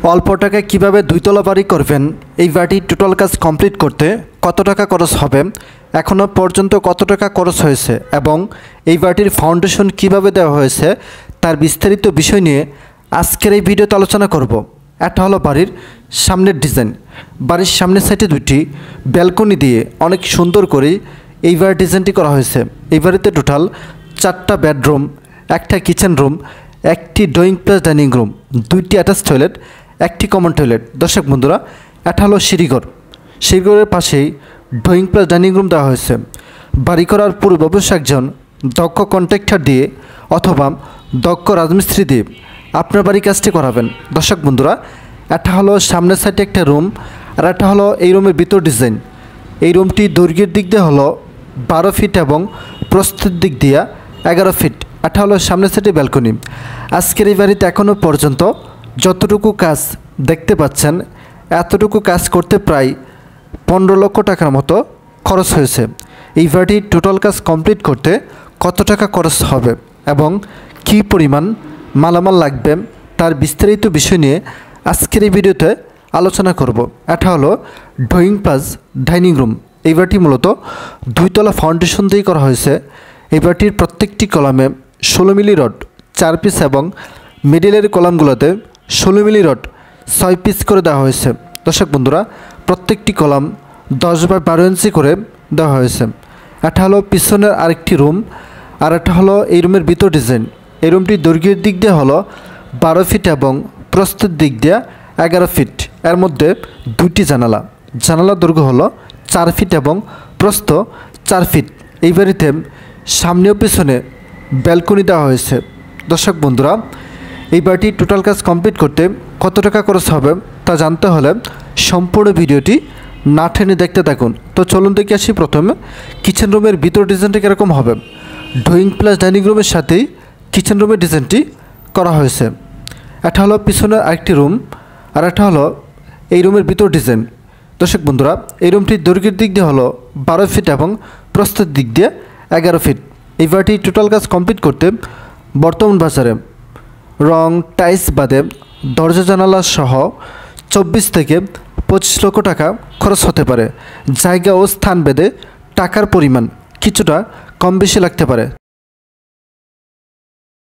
অল্প টাকায় কীভাবে দুইতলা বাড়ি করবেন, এই বাড়ির টোটাল কাজ কমপ্লিট করতে কত টাকা খরচ হবে, এখনও পর্যন্ত কত টাকা খরচ হয়েছে এবং এই বাড়ির ফাউন্ডেশন কিভাবে দেওয়া হয়েছে তার বিস্তারিত বিষয় নিয়ে আজকের এই ভিডিওতে আলোচনা করব। এটা হলো বাড়ির সামনের ডিজাইন। বাড়ির সামনের সাইডে দুটি ব্যালকনি দিয়ে অনেক সুন্দর করে এই বাড়ির ডিজাইনটি করা হয়েছে। এই বাড়িতে টোটাল 4টা বেডরুম, একটা কিচেন রুম, একটি ড্রয়িং প্লাস ডাইনিং রুম, 2টি অ্যাটাচ টয়লেট, একটি কমন টয়লেট। দর্শক বন্ধুরা, এটা হলো সিঁড়িঘর। সিঁড়িঘরের পাশেই ড্রয়িং প্লাস ডাইনিং রুম দেওয়া হয়েছে। বাড়ি করার পূর্বে অবশ্যই একজন দক্ষ কন্ট্রাক্টর দিয়ে অথবা দক্ষ রাজমিস্ত্রি দিয়ে আপনার বাড়ির কাজটি করাবেন। দর্শক বন্ধুরা, এটা হলো সামনের সাইডে একটা রুম, আর এটা হলো এই রুমের ভিতর ডিজাইন। এই রুমটি দৈর্ঘ্যের দিক দিয়ে হলো 12 ফিট এবং প্রস্থের দিক দিয়ে 11 ফিট। এটা হলো সামনের সাইডে ব্যালকনি। আজকের এই বাড়িতে এখনও পর্যন্ত যতটুকু কাজ দেখতে পাচ্ছেন, এতটুকু কাজ করতে প্রায় 15 লক্ষ টাকার মতো খরচ হয়েছে। এই বাড়ির টোটাল কাজ কমপ্লিট করতে কত টাকা খরচ হবে এবং কী পরিমাণ মালামাল লাগবে তার বিস্তারিত বিষয় নিয়ে আজকের এই ভিডিওতে আলোচনা করব। এটা হলো ড্রয়িং প্লাস ডাইনিং রুম। এই বাড়িটি মূলত 2তলা ফাউন্ডেশন দিয়ে করা হয়েছে। এই বাড়িটির প্রত্যেকটি কলামে 16 মিলি রড 4 পিস এবং মিডিলের কলামগুলোতে 16 মিলি রড 6 পিস করে দেওয়া হয়েছে। দর্শক বন্ধুরা, প্রত্যেকটি কলাম 10 বাই 12 ইঞ্চি করে দেওয়া হয়েছে। এটা হলো পিছনের আরেকটি রুম, আর এটা হলো এই রুমের ভিতর ডিজাইন। এই রুমটি দৈর্ঘ্যের দিক দিয়ে হলো 12 ফিট এবং প্রস্থের দিক দিয়ে 11 ফিট। এর মধ্যে 2টি জানালা। জানালার দৈর্ঘ্য হলো 4 ফিট এবং প্রস্থ 4 ফিট। এই বাড়িতে সামনে ও পিছনে ব্যালকনি দেওয়া হয়েছে। দর্শক বন্ধুরা, এই বাড়িটির টোটাল কাজ কমপ্লিট করতে কত টাকা খরচ হবে তা জানতে হলে সম্পূর্ণ ভিডিওটি না টেনে দেখতে থাকুন। তো চলুন দেখে আসি প্রথমে কিচেন রুমের ভিতর ডিজাইনটা কীরকম হবে। ড্রয়িং প্লাস ডাইনিং রুমের সাথেই কিচেন রুমের ডিজাইনটি করা হয়েছে। এটা হলো পিছনের আরেকটি রুম, আর এটা হলো এই রুমের ভিতর ডিজাইন। দর্শক বন্ধুরা, এই রুমটির দৈর্ঘ্যের দিক দিয়ে হলো 12 ফিট এবং প্রস্থের দিক দিয়ে 11 ফিট। এই বাড়িটির টোটাল কাজ কমপ্লিট করতে বর্তমান বাজারে রং, টাইলস বাদে দরজা জানালা সহ 24 থেকে 25 লক্ষ টাকা খরচ হতে পারে। জায়গা ও স্থান ভেদে টাকার পরিমাণ কিছুটা কম বেশি লাগতে পারে।